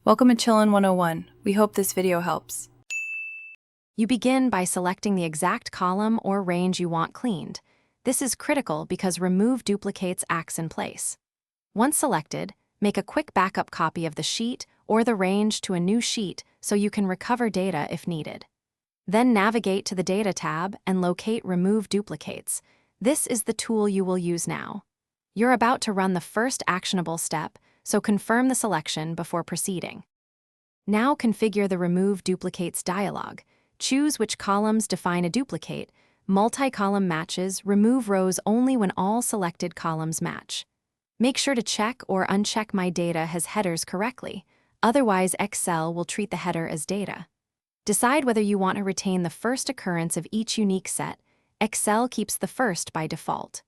Welcome to Chillin' 101. We hope this video helps. You begin by selecting the exact column or range you want cleaned. This is critical because remove duplicates acts in place. Once selected, make a quick backup copy of the sheet or the range to a new sheet so you can recover data if needed. Then navigate to the Data tab and locate Remove Duplicates. This is the tool you will use now. You're about to run the first actionable step, so confirm the selection before proceeding. Now configure the Remove Duplicates dialog. Choose which columns define a duplicate. Multi-column matches remove rows only when all selected columns match. Make sure to check or uncheck My Data has headers correctly, otherwise Excel will treat the header as data. Decide whether you want to retain the first occurrence of each unique set. Excel keeps the first by default.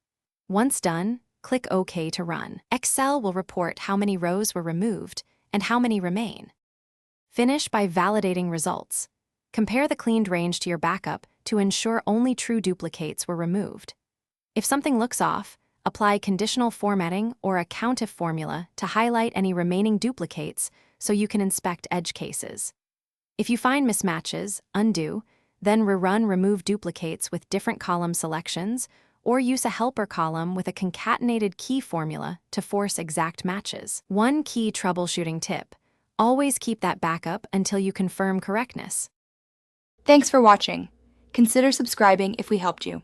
Once done, click OK to run. Excel will report how many rows were removed and how many remain. Finish by validating results. Compare the cleaned range to your backup to ensure only true duplicates were removed. If something looks off, apply conditional formatting or a COUNTIF formula to highlight any remaining duplicates so you can inspect edge cases. If you find mismatches, undo, then rerun Remove Duplicates with different column selections, or use a helper column with a concatenated key formula to force exact matches. One key troubleshooting tip: always keep that backup until you confirm correctness. Thanks for watching. Consider subscribing if we helped you.